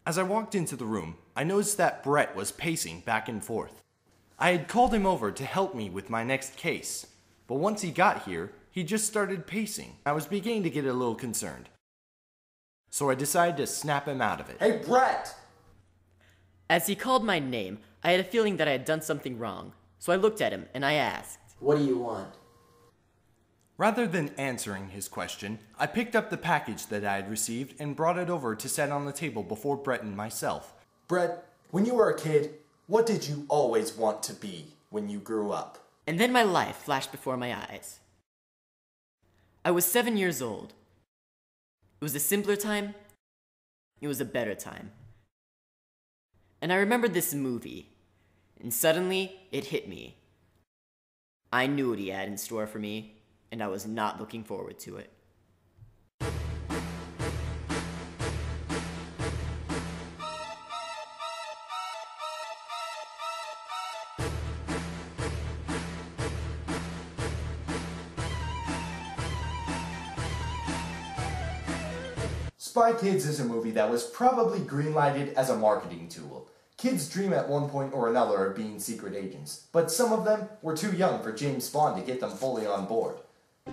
As I walked into the room, I noticed that Brett was pacing back and forth. I had called him over to help me with my next case, but once he got here, he just started pacing. I was beginning to get a little concerned, so I decided to snap him out of it. Hey, Brett! As he called my name, I had a feeling that I had done something wrong, so I looked at him and I asked, "What do you want?" Rather than answering his question, I picked up the package that I had received and brought it over to set on the table before Brett and myself. Brett, when you were a kid, what did you always want to be when you grew up? And then my life flashed before my eyes. I was 7 years old. It was a simpler time. It was a better time. And I remembered this movie, and suddenly it hit me. I knew what he had in store for me, and I was not looking forward to it. Spy Kids is a movie that was probably greenlighted as a marketing tool. Kids dream at one point or another of being secret agents, but some of them were too young for James Bond to get them fully on board.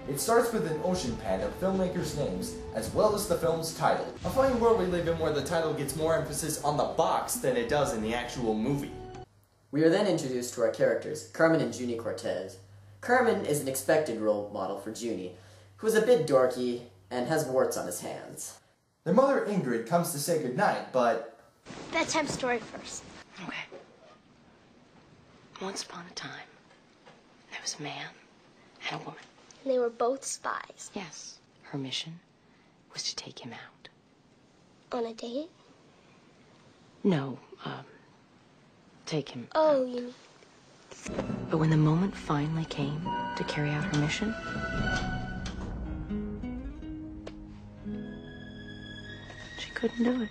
It starts with an ocean pan of filmmakers' names, as well as the film's title. A funny world we live in where the title gets more emphasis on the box than it does in the actual movie. We are then introduced to our characters, Carmen and Junie Cortez. Carmen is an expected role model for Junie, who is a bit dorky and has warts on his hands. Their mother Ingrid comes to say goodnight, but... Bedtime story first. Okay. Once upon a time, there was a man and a woman. And they were both spies. Yes. Her mission was to take him out. On a date? No, take him Oh, out. you mean... But when the moment finally came to carry out her mission, she couldn't do it.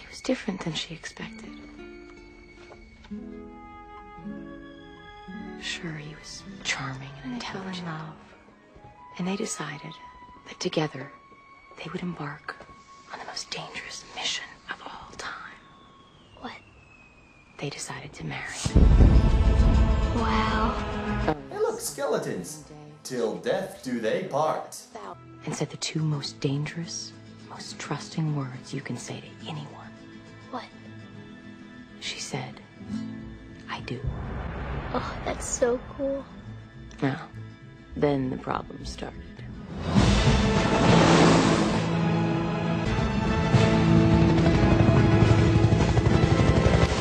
He was different than she expected. Sure, he was charming and intelligent. They fell in love, and they decided that together they would embark on the most dangerous mission of all time. What? They decided to marry. Wow. Hey look, skeletons! Till death do they part. And said the two most dangerous, most trusting words you can say to anyone. What? She said, "I do." Oh, that's so cool. Now, then the problem started.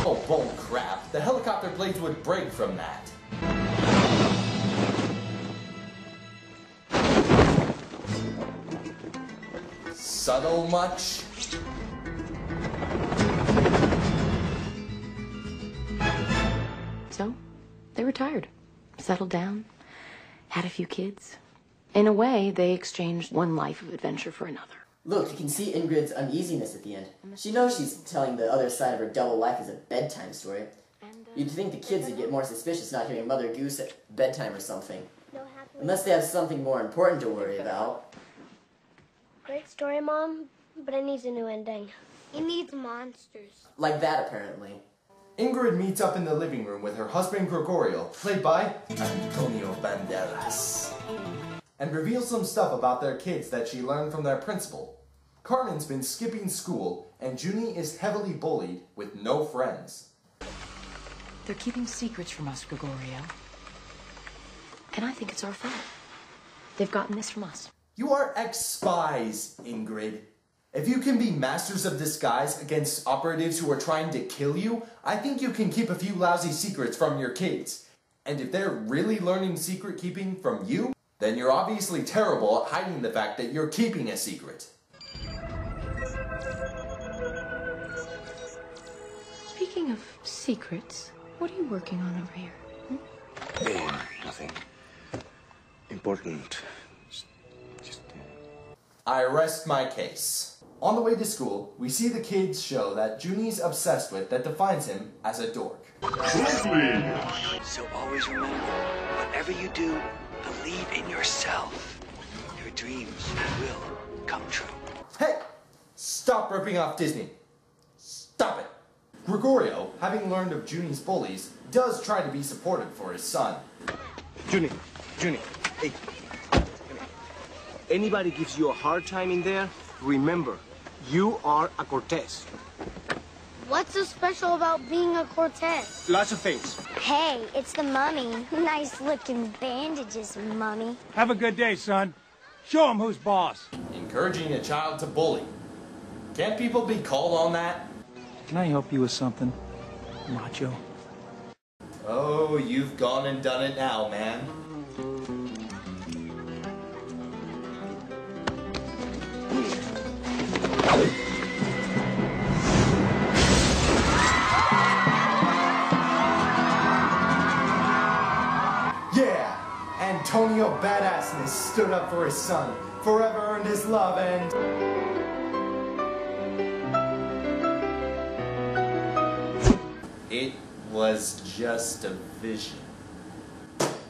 Oh, bull crap. The helicopter blades would break from that. Subtle much? So, they retired, settled down, had a few kids. In a way, they exchanged one life of adventure for another. Look, you can see Ingrid's uneasiness at the end. She knows she's telling the other side of her double life as a bedtime story. You'd think the kids would get more suspicious not hearing Mother Goose at bedtime or something. Unless they have something more important to worry about. Great story, Mom, but it needs a new ending. It needs monsters. Like that, apparently. Ingrid meets up in the living room with her husband Gregorio, played by Antonio Banderas, and reveals some stuff about their kids that she learned from their principal. Carmen's been skipping school, and Junie is heavily bullied with no friends. They're keeping secrets from us, Gregorio. And I think it's our fault. They've gotten this from us. You are ex-spies, Ingrid. If you can be masters of disguise against operatives who are trying to kill you, I think you can keep a few lousy secrets from your kids. And if they're really learning secret keeping from you, then you're obviously terrible at hiding the fact that you're keeping a secret. Speaking of secrets, what are you working on over here? Nothing important. I rest my case. On the way to school, we see the kids show that Junie's obsessed with that defines him as a dork. So always remember, whatever you do, believe in yourself. Your dreams will come true. Stop ripping off Disney. Stop it. Gregorio, having learned of Junie's bullies, does try to be supportive for his son. Junie, hey. Anybody gives you a hard time in there, remember, you are a Cortez. What's so special about being a Cortez? Lots of things. Hey, it's the mummy. Nice looking bandages, mummy. Have a good day, son. Show him who's boss. Encouraging a child to bully. Can't people be called on that? Can I help you with something, macho? Oh, you've gone and done it now, man. Yeah, Antonio Badassness stood up for his son, forever earned his love, and... It was just a vision.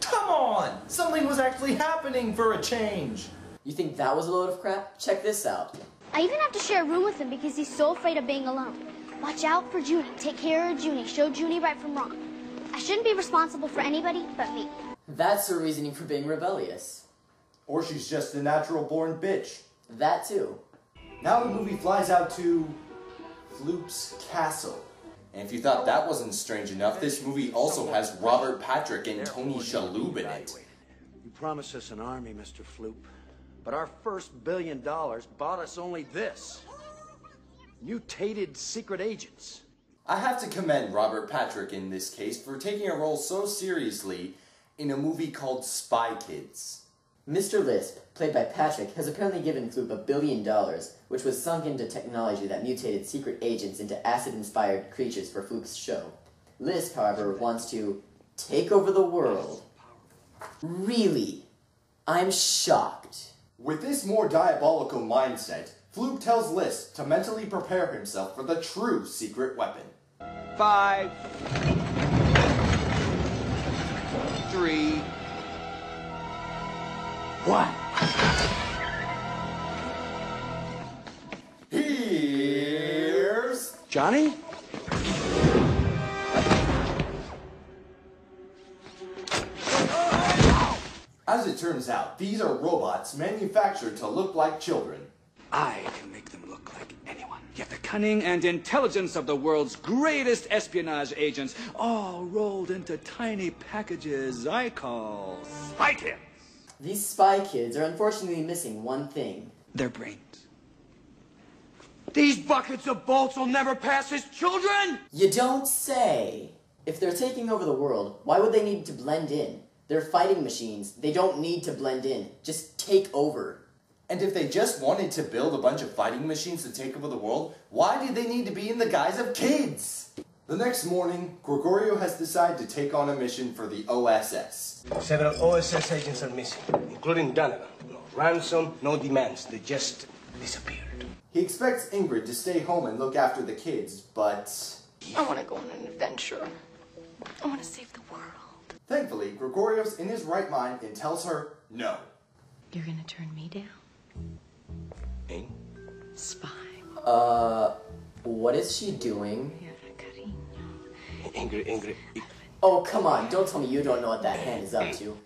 Come on! Something was actually happening for a change! You think that was a load of crap? Check this out. I even have to share a room with him because he's so afraid of being alone. Watch out for Junie. Take care of Junie. Show Junie right from wrong. I shouldn't be responsible for anybody but me. That's her reasoning for being rebellious. Or she's just a natural-born bitch. That too. Now the movie flies out to... Floop's castle. And if you thought that wasn't strange enough, this movie also has Robert Patrick and Tony Shalhoub in it. You promised us an army, Mr. Floop, but our first $1 billion bought us only this. Mutated secret agents. I have to commend Robert Patrick in this case for taking a role so seriously in a movie called Spy Kids. Mr. Lisp, played by Patrick, has apparently given Floop $1 billion, which was sunk into technology that mutated secret agents into acid-inspired creatures for Floop's show. Lisp, however, wants to take over the world. Really? I'm shocked. With this more diabolical mindset, Floop tells Lisp to mentally prepare himself for the true secret weapon. 5, 3, 1. Here's... Johnny? As it turns out, these are robots manufactured to look like children. I can make them look like anyone. Yet the cunning and intelligence of the world's greatest espionage agents, all rolled into tiny packages I call Spy Kids. These spy kids are unfortunately missing one thing. Their brains. These buckets of bolts will never pass as children! You don't say. If they're taking over the world, why would they need to blend in? They're fighting machines. They don't need to blend in. Just take over. And if they just wanted to build a bunch of fighting machines to take over the world, why did they need to be in the guise of kids? The next morning, Gregorio has decided to take on a mission for the OSS. Several OSS agents are missing, including Donovan. No ransom, no demands. They just disappeared. He expects Ingrid to stay home and look after the kids, but... I want to go on an adventure. I want to save the world. Thankfully, Gregorio's in his right mind and tells her no. You're gonna turn me down? Eh? Spy. What is she doing? Ingrid. Oh, come on. Don't tell me you don't know what that hand is up to.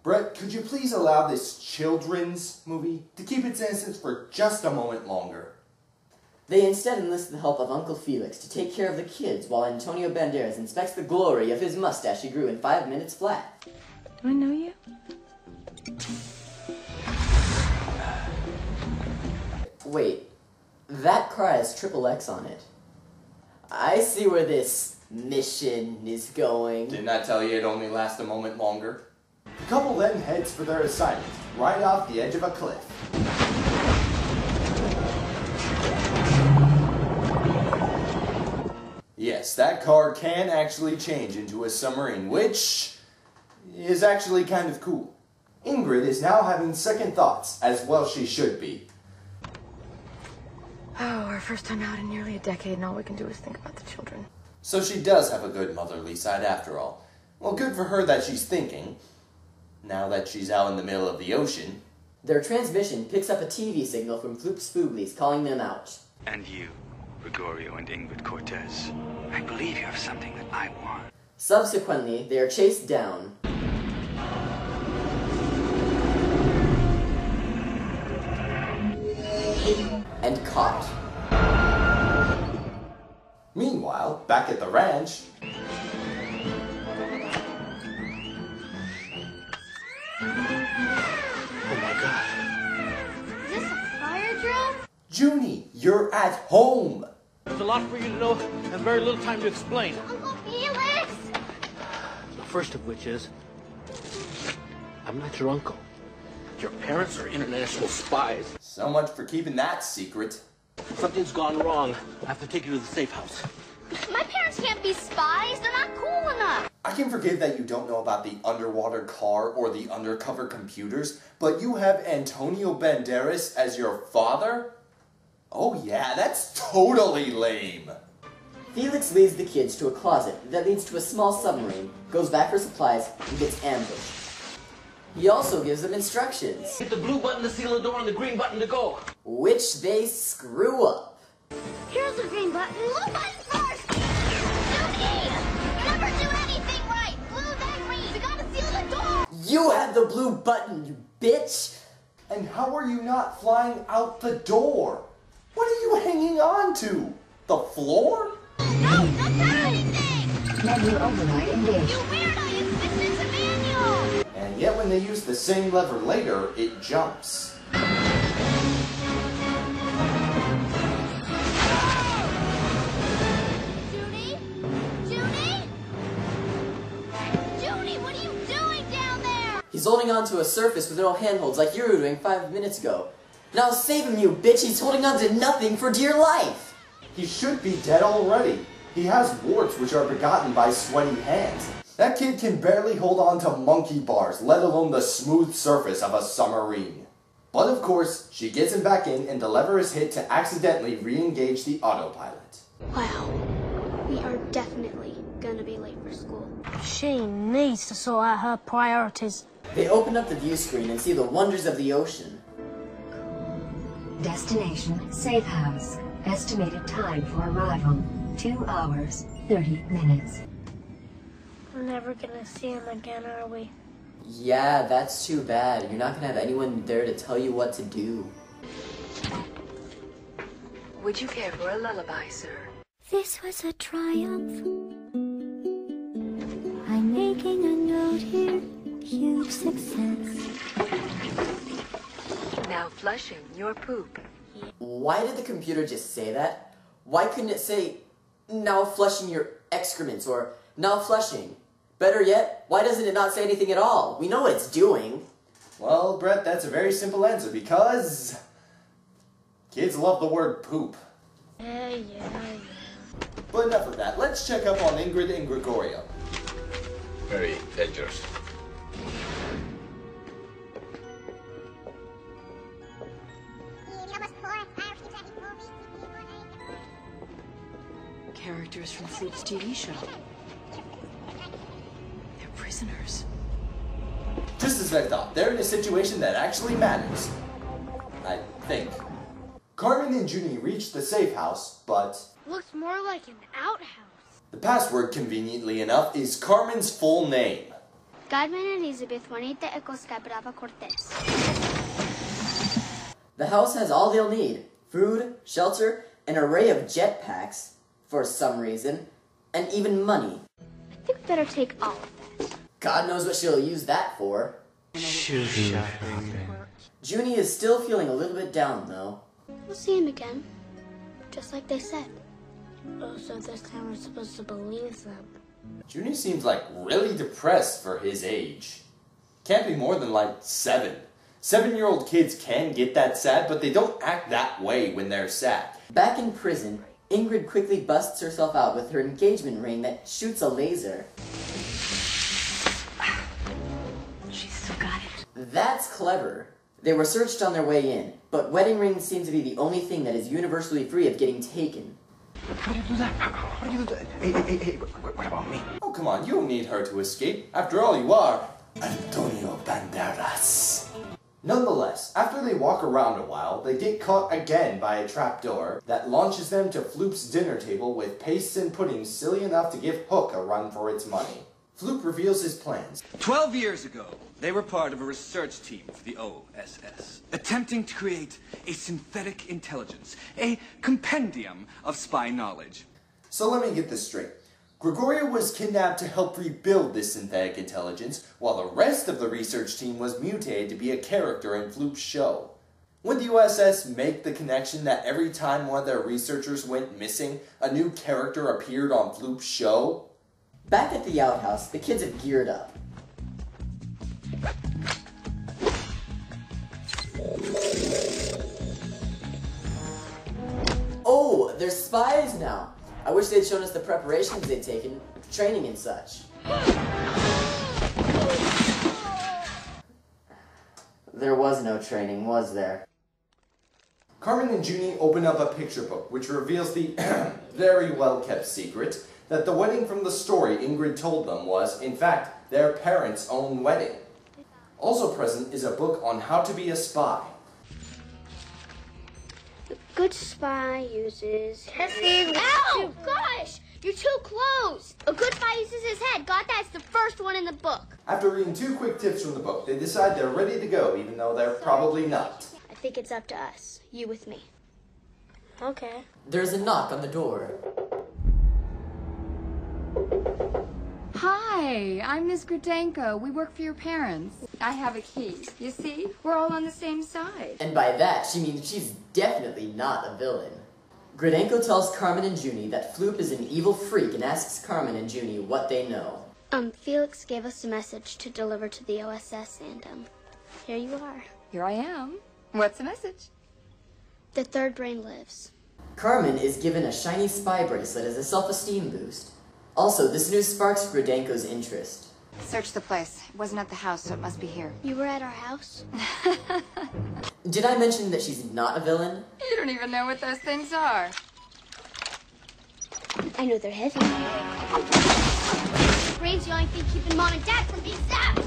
Brett, could you please allow this children's movie to keep its innocence for just a moment longer? They instead enlist the help of Uncle Felix to take care of the kids while Antonio Banderas inspects the glory of his mustache he grew in 5 minutes flat. Do I know you? Wait, that car has XXX on it. I see where this mission is going. Didn't I tell you it'd only last a moment longer? The couple then heads for their assignment, right off the edge of a cliff. Yes, that car can actually change into a submarine, which is actually kind of cool. Ingrid is now having second thoughts, as well she should be. Oh, our first time out in nearly a decade, and all we can do is think about the children. So she does have a good motherly side after all. Well, good for her that she's thinking, now that she's out in the middle of the ocean. Their transmission picks up a TV signal from Floop's Fooglies calling them out. And you, Gregorio and Ingrid Cortez. I believe you have something that I want. Subsequently, they are chased down. And caught. Meanwhile, back at the ranch... Oh my God. Is this a fire drill? Junie, you're at home! There's a lot for you to know and very little time to explain. Uncle Felix! The first of which is, I'm not your uncle. Your parents are international spies. So much for keeping that secret. Something's gone wrong. I have to take you to the safe house. My parents can't be spies. They're not cool enough. I can forgive that you don't know about the underwater car or the undercover computers, but you have Antonio Banderas as your father? Oh yeah, that's totally lame. Felix leads the kids to a closet that leads to a small submarine, goes back for supplies, and gets ambushed. He also gives them instructions. Hit the blue button to seal the door and the green button to go. Which they screw up. Here's the green button. Blue button first! Junie! You never do anything right! Blue, then green! You gotta seal the door! You had the blue button, you bitch! And how are you not flying out the door? What are you hanging on to? The floor? No, don't touch anything! Menu override engaged. You weirdo! You switched into manual! And yet when they use the same lever later, it jumps. Junie? Junie? Junie, what are you doing down there? He's holding on to a surface with no handholds like you were doing 5 minutes ago. Now save him, you bitch! He's holding on to nothing for dear life! He should be dead already. He has warts which are begotten by sweaty hands. That kid can barely hold on to monkey bars, let alone the smooth surface of a submarine. But of course, she gets him back in and the lever is hit to accidentally re-engage the autopilot. Wow. We are definitely gonna be late for school. She needs to sort out her priorities. They open up the view screen and see the wonders of the ocean. Destination safe house. Estimated time for arrival 2 hours 30 minutes. We're never gonna see him again, are we? Yeah, that's too bad. You're not gonna have anyone there to tell you what to do. Would you care for a lullaby, sir? This was a triumph. I'm making a note here. Huge success. Now flushing your poop. Why did the computer just say that? Why couldn't it say, now flushing your excrements, or now flushing? Better yet, why doesn't it not say anything at all? We know what it's doing. Well, Brett, that's a very simple answer because... kids love the word poop. Yeah. But enough of that. Let's check up on Ingrid and Gregorio. Very dangerous. Characters from Floop's TV show. They're prisoners. Just as I thought, they're in a situation that actually matters. I think. Carmen and Junie reach the safe house, but... Looks more like an outhouse. the password, conveniently enough, is Carmen's full name. Carmen Elizabeth Juanita Ecosta Brava Cortez. The house has all they'll need. Food, shelter, an array of jetpacks, for some reason, and even money. I think we better take all of that. God knows what she'll use that for. Shoe shopping. Junie is still feeling a little bit down, though. We'll see him again. Just like they said. Oh, so this time we're supposed to believe them. Junie seems like really depressed for his age. Can't be more than like 7. 7-year-old kids can get that sad, but they don't act that way when they're sad. Back in prison, Ingrid quickly busts herself out with her engagement ring that shoots a laser. She's still got it. That's clever. They were searched on their way in, but wedding rings seem to be the only thing that is universally free of getting taken. How do you do that? How do you do that? Hey, what about me? Oh, come on, you don't need her to escape. After all, you are Antonio Banderas. Nonetheless, after they walk around a while, they get caught again by a trapdoor that launches them to Floop's dinner table with pastes and puddings silly enough to give Hook a run for its money. Floop reveals his plans. 12 years ago, they were part of a research team for the OSS, attempting to create a synthetic intelligence, a compendium of spy knowledge. So let me get this straight. Gregoria was kidnapped to help rebuild this synthetic intelligence, while the rest of the research team was mutated to be a character in Floop's show. Would the OSS make the connection that every time one of their researchers went missing, a new character appeared on Floop's show? Back at the outhouse, the kids have geared up. Oh, they're spies now. I wish they'd shown us the preparations they'd taken, training and such. There was no training, was there? Carmen and Junie open up a picture book, which reveals the very well-kept secret that the wedding from the story Ingrid told them was, in fact, their parents' own wedding. Also present is a book on how to be a spy. A good spy uses his... Ow! Gosh! You're too close! A good spy uses his head. Got that? It's the first one in the book. After reading 2 quick tips from the book, they decide they're ready to go, even though they're probably not. I think it's up to us. You with me. Okay. There's a knock on the door. Hi, I'm Miss Grudenko. We work for your parents. I have a key. You see? We're all on the same side. And by that, she means she's definitely not a villain. Grudenko tells Carmen and Junie that Floop is an evil freak and asks Carmen and Junie what they know. Felix gave us a message to deliver to the OSS, and, here you are. Here I am. What's the message? The third brain lives. Carmen is given a shiny spy bracelet as a self-esteem boost. Also, this news sparks Grudenko's interest. Search the place. It wasn't at the house, so it must be here. You were at our house? Did I mention that she's not a villain? You don't even know what those things are. I know they're heavy. Brain's the only thing keeping Mom and Dad from being zapped!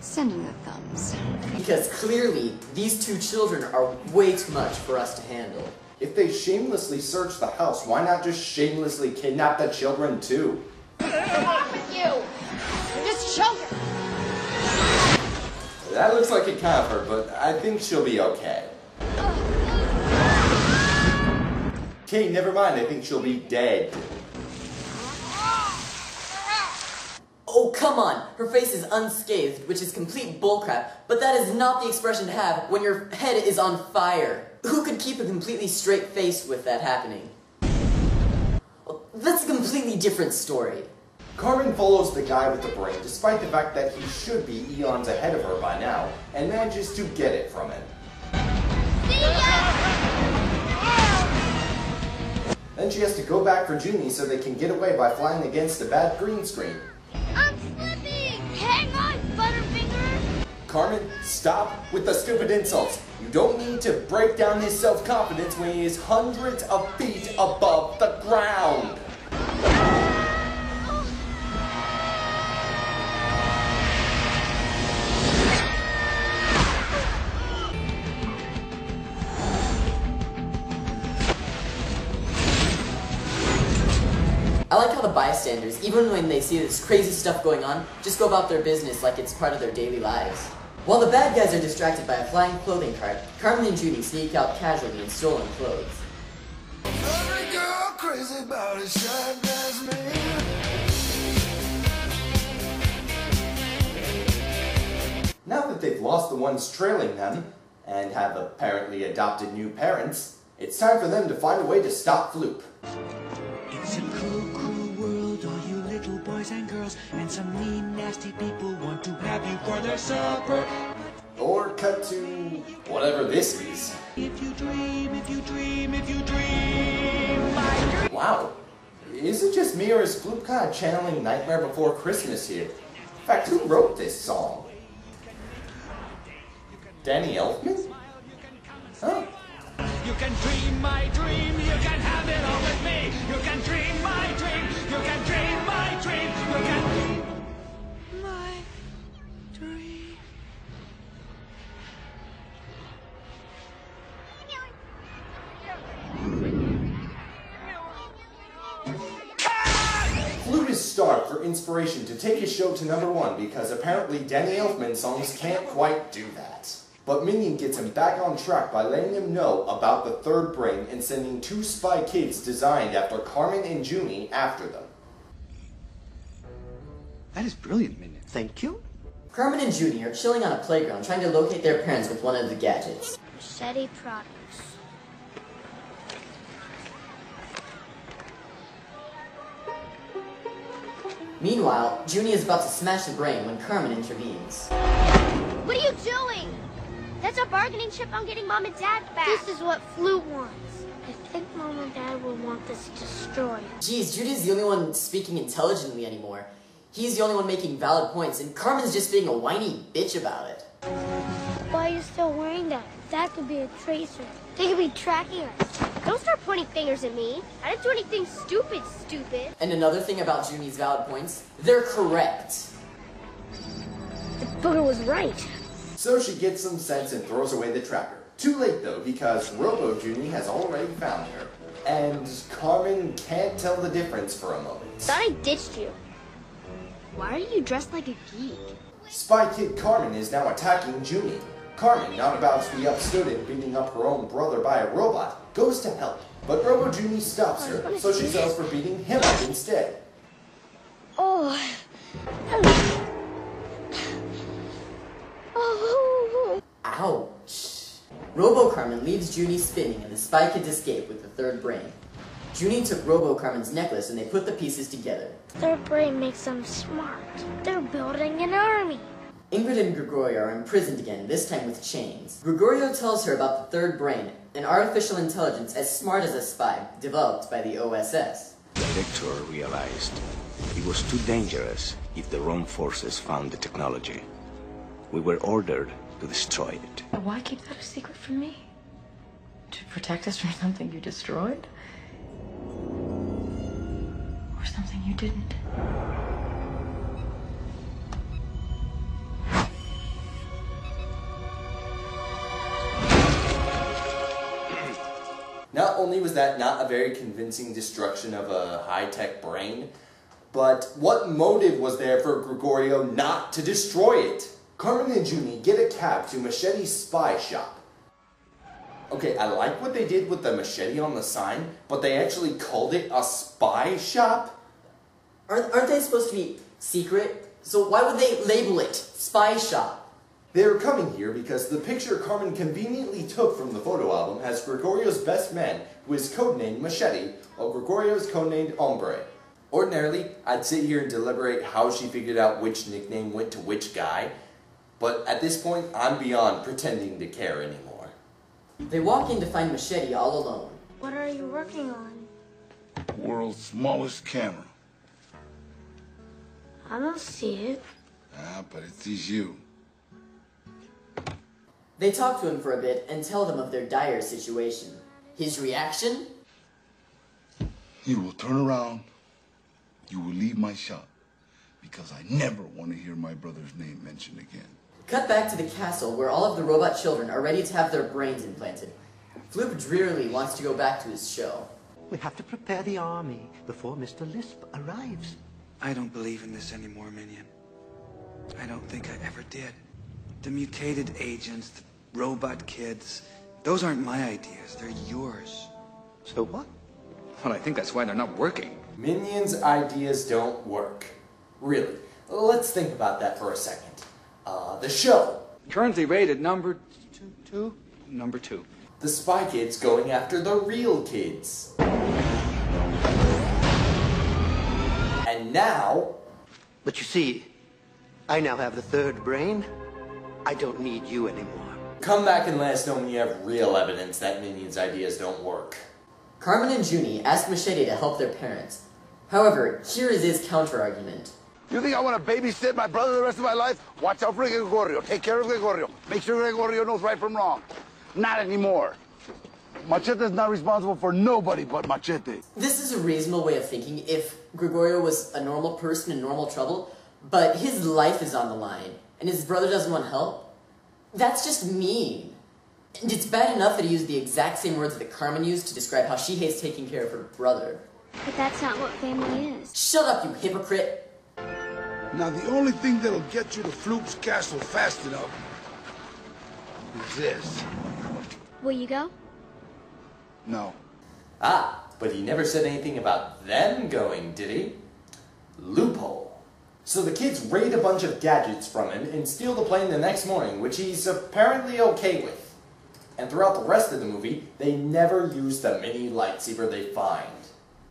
Send in the thumbs. Because clearly, these 2 children are way too much for us to handle. If they shamelessly search the house, why not just shamelessly kidnap the children too? What's wrong with you? You're just children! That looks like it kind of hurt, but I think she'll be okay. Okay, never mind, I think she'll be dead. Oh, come on! Her face is unscathed, which is complete bullcrap, but that is not the expression to have when your head is on fire. Who could keep a completely straight face with that happening? Well, that's a completely different story. Carmen follows the guy with the brain, despite the fact that he should be eons ahead of her by now, and manages to get it from him. See ya! Then she has to go back for Junie so they can get away by flying against a bad green screen. I'm slipping! Hang on, Butterfinger! Carmen, stop with the stupid insults. You don't need to break down his self-confidence when he is hundreds of feet above the ground. I like how the bystanders, even when they see this crazy stuff going on, just go about their business like it's part of their daily lives. While the bad guys are distracted by a flying clothing cart, Carmen and Junie sneak out casually in stolen clothes. Every girl crazy about a shot as me. Now that they've lost the ones trailing them, and have apparently adopted new parents, it's time for them to find a way to stop Floop. It's a cruel, cruel world, all you little boys and girls, and some mean, nasty people want to have you for their supper. Or cut to whatever this is. If you dream, if you dream, if you dream, my dream. Wow. Is it just me or is Floop kind of channeling Nightmare Before Christmas here? In fact, who wrote this song? Danny Elfman? Huh. You can dream my dream, you can have it all with me. You can dream my dream, you can dream my dream, you can dream my dream. Flute is starved for inspiration to take his show to #1 because apparently Danny Elfman songs can't quite do that. But Minion gets him back on track by letting him know about the third brain and sending 2 spy kids designed after Carmen and Junie after them. That is brilliant, Minion. Thank you. Carmen and Junie are chilling on a playground trying to locate their parents with one of the gadgets. Machete products. Meanwhile, Junie is about to smash the brain when Carmen intervenes. What are you doing? That's a bargaining chip on getting Mom and Dad back. This is what Flute wants. I think Mom and Dad will want this destroyed. Geez, Junie's the only one speaking intelligently anymore. He's the only one making valid points, and Carmen's just being a whiny bitch about it. Why are you still wearing that? That could be a tracer. They could be tracking us. Don't start pointing fingers at me. I didn't do anything stupid, stupid. And another thing about Junie's valid points, they're correct. The booger was right. So she gets some sense and throws away the tracker. Too late though, because Robo Junie has already found her. And Carmen can't tell the difference for a moment. Thought I ditched you. Why are you dressed like a geek? Spy Kid Carmen is now attacking Junie. Carmen, not about to be upstood and beating up her own brother by a robot, goes to help. But Robo Junie stops her, so she sells for beating him up instead. Oh. Oh. Ouch. Robo Carmen leaves Junie spinning and the Spy Kids escape with the third brain. Junie took Robo Carmen's necklace and they put the pieces together. Their brain makes them smart. They're building an army. Ingrid and Gregorio are imprisoned again, this time with chains. Gregorio tells her about the third brain, an artificial intelligence as smart as a spy, developed by the OSS. The director realized it was too dangerous if the Rome forces found the technology. We were ordered to destroy it. Why keep that a secret from me? To protect us from something you destroyed? Or something you didn't? Not only was that not a very convincing destruction of a high-tech brain, but what motive was there for Gregorio not to destroy it? Carmen and Junie get a cab to Machete's spy shop. Okay, I like what they did with the machete on the sign, but they actually called it a spy shop? Aren't they supposed to be secret? So why would they label it spy shop? They're coming here because the picture Carmen conveniently took from the photo album has Gregorio's best man, who is codenamed Machete, while Gregorio is codenamed Hombre. Ordinarily, I'd sit here and deliberate how she figured out which nickname went to which guy, but at this point, I'm beyond pretending to care anymore. They walk in to find Machete all alone. What are you working on? World's smallest camera. I don't see it. Ah, but it sees you. They talk to him for a bit and tell them of their dire situation. His reaction? You will turn around. You will leave my shop. Because I never want to hear my brother's name mentioned again. Cut back to the castle where all of the robot children are ready to have their brains implanted. Floop drearily wants to go back to his show. We have to prepare the army before Mr. Lisp arrives. I don't believe in this anymore, Minion. I don't think I ever did. The mutated agents, the robot kids, those aren't my ideas, they're yours. So what? Well, I think that's why they're not working. Minions' ideas don't work. Really. Let's think about that for a second. The show. Currently rated number two. Number 2. The Spy Kids going after the real kids. And now... But you see, I now have the third brain. I don't need you anymore. Come back and let us know when you have real evidence that Minions' ideas don't work. Carmen and Junie ask Machete to help their parents. However, here is his counter-argument. You think I want to babysit my brother the rest of my life? Watch out for Gregorio. Take care of Gregorio. Make sure Gregorio knows right from wrong. Not anymore. Machete's not responsible for nobody but Machete. This is a reasonable way of thinking if Gregorio was a normal person in normal trouble, but his life is on the line, and his brother doesn't want help. That's just mean. And it's bad enough that he used the exact same words that Carmen used to describe how she hates taking care of her brother. But that's not what family is. Shut up, you hypocrite! Now, the only thing that'll get you to Floop's castle fast enough is this. Will you go? No. Ah, but he never said anything about them going, did he? Loophole. So the kids raid a bunch of gadgets from him and steal the plane the next morning, which he's apparently okay with. And throughout the rest of the movie, they never use the mini lightsaber they find.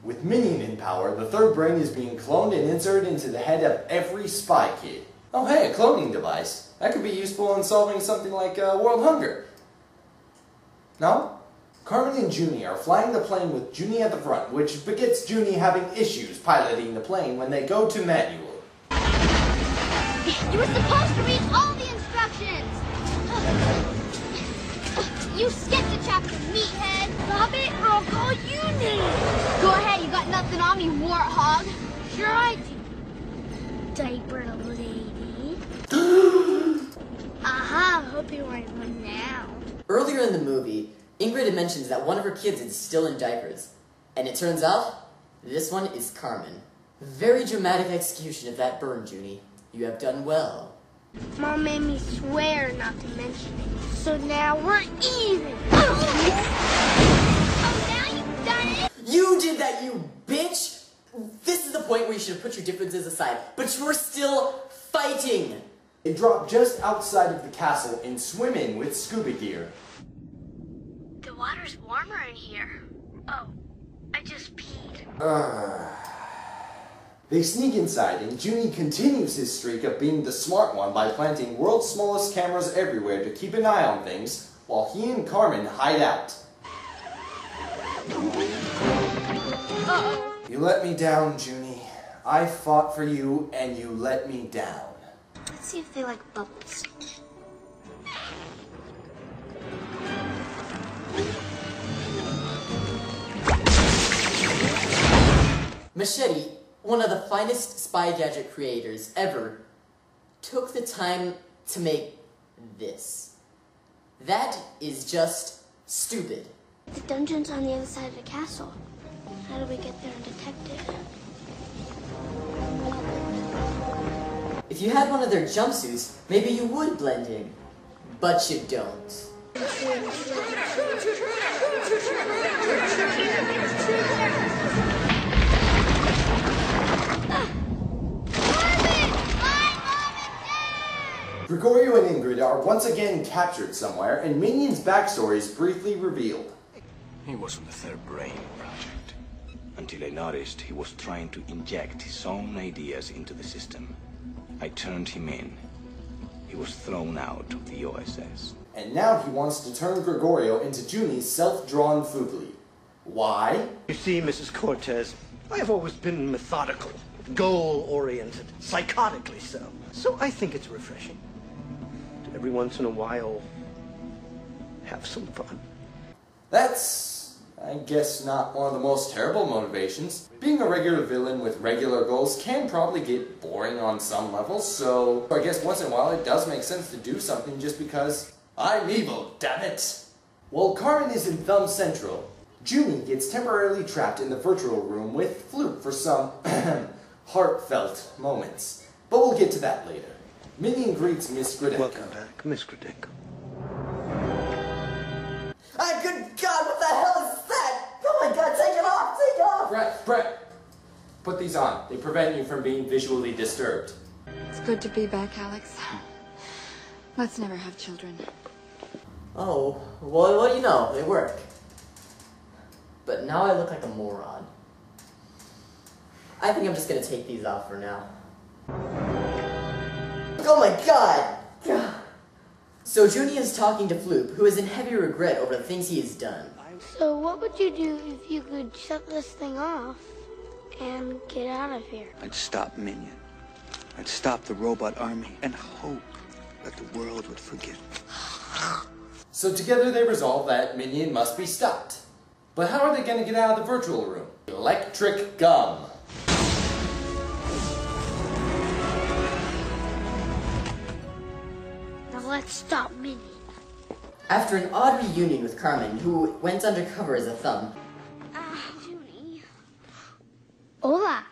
With Minion in power, the third brain is being cloned and inserted into the head of every spy kid. Oh hey, a cloning device. That could be useful in solving something like world hunger. No? Carmen and Junie are flying the plane with Junie at the front, which begets Junie having issues piloting the plane when they go to manual. You were supposed to read all the instructions! You skipped a chapter, meathead! Stop it or I'll call you names! Go ahead, you got nothing on me, warthog! Sure I do. Diaper lady. Aha, hope you're wearing one now. Earlier in the movie, Ingrid mentions that one of her kids is still in diapers. And it turns out, this one is Carmen. Very dramatic execution of that burn, Junie. You have done well. Mom made me swear not to mention it. So now we're even. Oh, now you've done it? You did that, you bitch! This is the point where you should have put your differences aside. But you're still fighting! They drop just outside of the castle and swim in with scuba gear. The water's warmer in here. Oh, I just peed. They sneak inside, and Junie continues his streak of being the smart one by planting world's smallest cameras everywhere to keep an eye on things, while he and Carmen hide out. Uh-oh. You let me down, Junie. I fought for you, and you let me down. Let's see if they like bubbles. Machete, one of the finest spy gadget creators ever, took the time to make this. That is just stupid. The dungeon's on the other side of the castle. How do we get there and detect it? If you had one of their jumpsuits, maybe you would blend in. But you don't. Gregorio and Ingrid are once again captured somewhere, and Minion's backstory is briefly revealed. He was on the third brain project, until I noticed he was trying to inject his own ideas into the system. I turned him in. He was thrown out of the OSS. And now he wants to turn Gregorio into Junie's self-drawn Fugly. Why? You see, Mrs. Cortez, I have always been methodical, goal-oriented, psychotically so. So I think it's refreshing to every once in a while have some fun. That's, I guess, not one of the most terrible motivations. Being a regular villain with regular goals can probably get boring on some levels, so I guess once in a while it does make sense to do something just because I'm evil, damn it! While Carmen is in Thumb Central, Junie gets temporarily trapped in the virtual room with Floop for some heartfelt moments. But we'll get to that later. Minion greets Miss Gridenko. Welcome back, Miss Gridenko. Ah, good God, what the hell is that? Oh my God, take it off, take it off! Brett, put these on. They prevent you from being visually disturbed. It's good to be back, Alex. Let's never have children. Oh, well, what do you know? They work. But now I look like a moron. I think I'm just gonna take these off for now. Oh my God! So Junie is talking to Floop, who is in heavy regret over the things he has done. So what would you do if you could shut this thing off and get out of here? I'd stop Minion. I'd stop the robot army and hope that the world would forgive me. So together they resolve that Minion must be stopped. But how are they going to get out of the virtual room? Electric gum. Now let's stop Minion. After an odd reunion with Carmen, who went undercover as a thumb, Junie. Hola.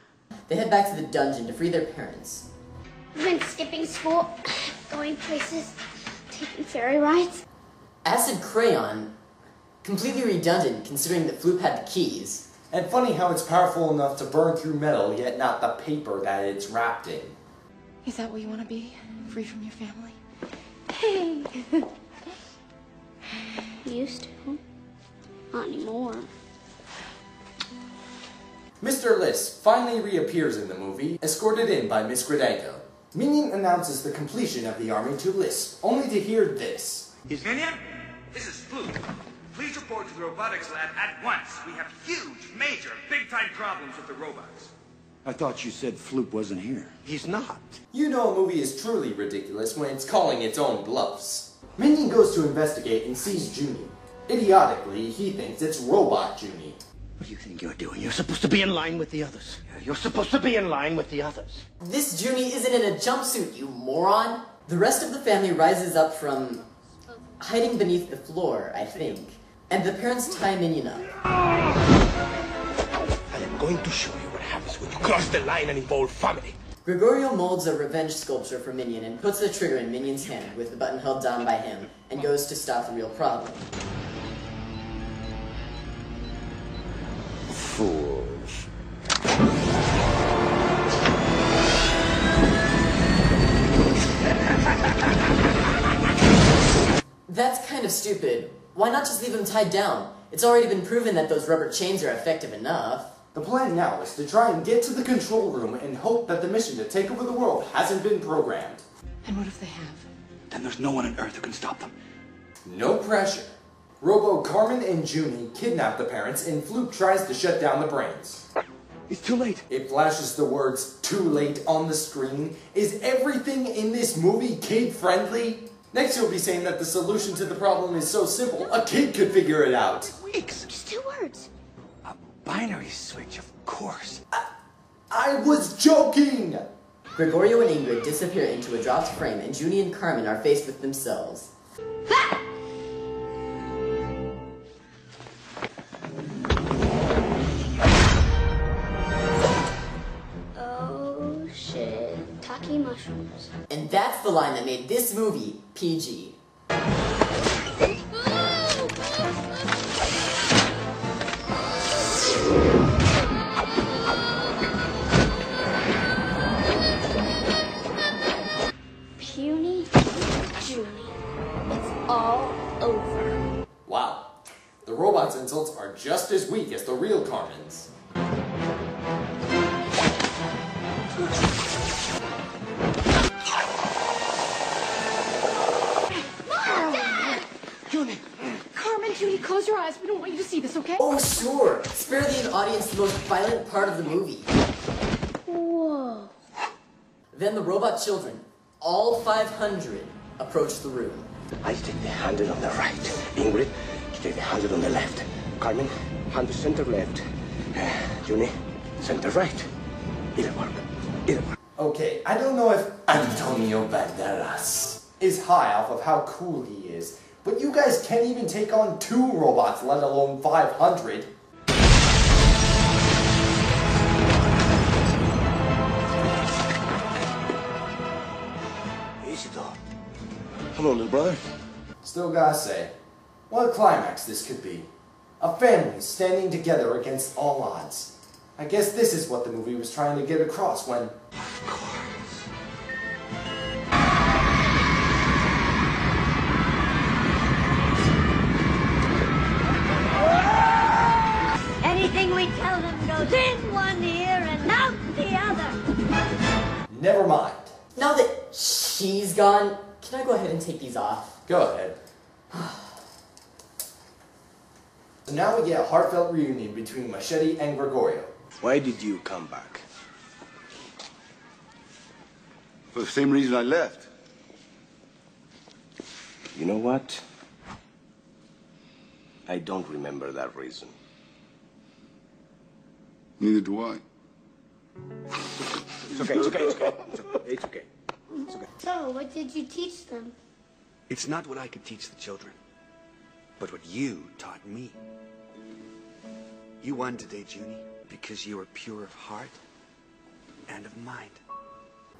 they head back to the dungeon to free their parents. We've been skipping school, going places, taking ferry rides. Acid crayon, completely redundant considering that Floop had the keys. And funny how it's powerful enough to burn through metal, yet not the paper that it's wrapped in. Is that what you want to be? Free from your family? Hey. Used to. Not anymore. Mr. List finally reappears in the movie, escorted in by Miss Gradenko. Minion announces the completion of the army to List, only to hear this. Minion, this is Floop. Please report to the robotics lab at once. We have huge, major, big-time problems with the robots. I thought you said Floop wasn't here. He's not. You know a movie is truly ridiculous when it's calling its own bluffs. Minion goes to investigate and sees Junie. Idiotically, he thinks it's Robot Junie. What do you think you're doing? You're supposed to be in line with the others. You're supposed to be in line with the others. This Junie isn't in a jumpsuit, you moron! The rest of the family rises up from hiding beneath the floor, I think. And the parents tie Minion up. I am going to show you what happens when you cross the line and involve family. Gregorio molds a revenge sculpture for Minion and puts the trigger in Minion's hand with the button held down by him and goes to stop the real problem. Fools. That's kind of stupid. Why not just leave him tied down? It's already been proven that those rubber chains are effective enough. The plan now is to try and get to the control room and hope that the mission to take over the world hasn't been programmed. And what if they have? Then there's no one on Earth who can stop them. No pressure. Robo, Carmen, and Junie kidnap the parents and Floop tries to shut down the brains. It's too late. It flashes the words, "too late" on the screen. Is everything in this movie kid-friendly? Next you'll be saying that the solution to the problem is so simple, a kid could figure it out. Weeks. Just 2 words. A binary switch, of course. I was joking! Gregorio and Ingrid disappear into a dropped frame and Junie and Carmen are faced with themselves. Oh shit. Taki mushrooms. And that's the line that made this movie PG. Puny Junie. It's all over. Wow. The robot's insults are just as weak as the real Carmen's. Junie! Carmen, Junie, close your eyes. We don't want you to see this, okay? Oh, sure. Spare the audience the most violent part of the movie. Whoa. Then the robot children, all 500, approach the room. I take the handle on the right. Ingrid, you take the handle on the left. Carmen, handle center left. Junie, center right. It'll work. It'll work. Okay, I don't know if Antonio Banderas is high off of how cool he is, but you guys can't even take on 2 robots, let alone 500. Easy though. Hello, little brother. Still gotta say, what a climax this could be. A family standing together against all odds. I guess this is what the movie was trying to get across when... Of course. Anything we tell them goes in one ear and out the other. Never mind. Now that she's gone, can I go ahead and take these off? Go ahead. So now we get a heartfelt reunion between Machete and Gregorio. Why did you come back? For the same reason I left. You know what? I don't remember that reason. Neither do I. It's okay, it's okay, it's okay. It's okay. It's okay. So, what did you teach them? It's not what I could teach the children, but what you taught me. You won today, Junie, because you were pure of heart and of mind.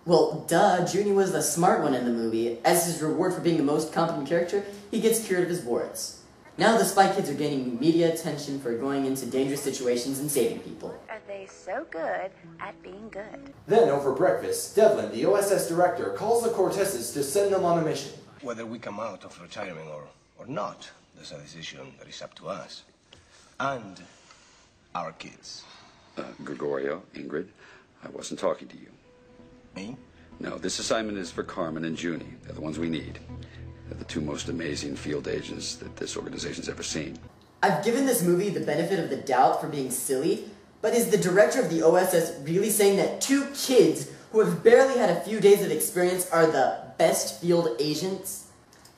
Well, duh, Junie was the smart one in the movie. As his reward for being the most competent character, he gets cured of his warts. Now the Spy Kids are gaining media attention for going into dangerous situations and saving people. Are they so good at being good? Then, over breakfast, Devlin, the OSS director, calls the Corteses to send them on a mission. Whether we come out of retirement or not, that's a decision that is up to us. And our kids. Gregorio, Ingrid, I wasn't talking to you. Me? No, this assignment is for Carmen and Junie. They're the ones we need. They're the two most amazing field agents that this organization's ever seen. I've given this movie the benefit of the doubt for being silly, but is the director of the OSS really saying that two kids who have barely had a few days of experience are the best field agents?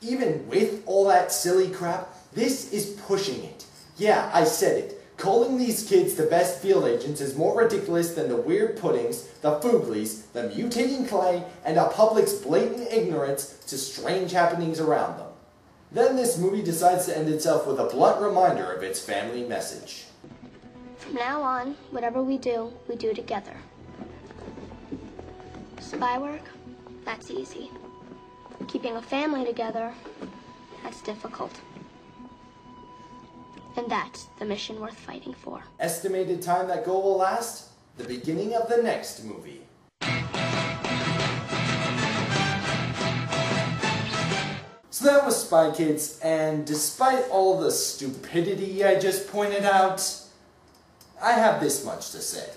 Even with all that silly crap, this is pushing it. Yeah, I said it. Calling these kids the best field agents is more ridiculous than the weird puddings, the fooglies, the mutating clay, and the public's blatant ignorance to strange happenings around them. Then this movie decides to end itself with a blunt reminder of its family message. From now on, whatever we do together. Spy work? That's easy. Keeping a family together, that's difficult. And that's the mission worth fighting for. Estimated time that goal will last? The beginning of the next movie. So that was Spy Kids, and despite all the stupidity I just pointed out, I have this much to say.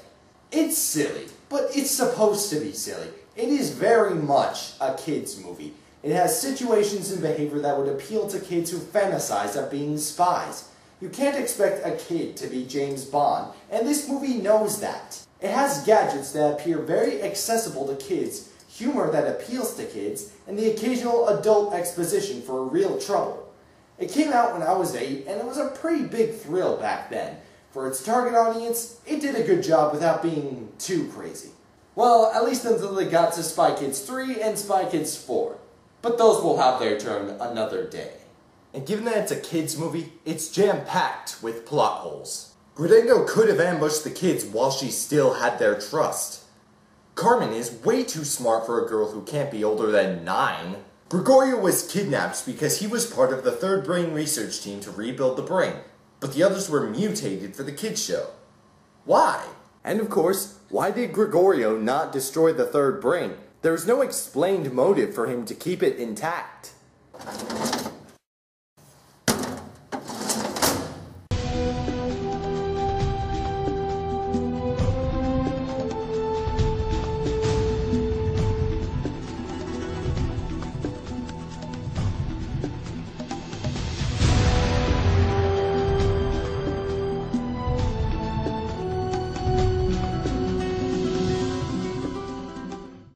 It's silly, but it's supposed to be silly. It is very much a kids' movie. It has situations and behavior that would appeal to kids who fantasize of being spies. You can't expect a kid to be James Bond, and this movie knows that. It has gadgets that appear very accessible to kids, humor that appeals to kids, and the occasional adult exposition for real trouble. It came out when I was 8, and it was a pretty big thrill back then. For its target audience, it did a good job without being too crazy. Well, at least until they got to Spy Kids 3 and Spy Kids 4. But those will have their turn another day. And given that it's a kids movie, it's jam-packed with plot holes. Gringo could have ambushed the kids while she still had their trust. Carmen is way too smart for a girl who can't be older than 9. Gregorio was kidnapped because he was part of the third brain research team to rebuild the brain, but the others were mutated for the kids show. Why? And of course, why did Gregorio not destroy the third brain? There was no explained motive for him to keep it intact.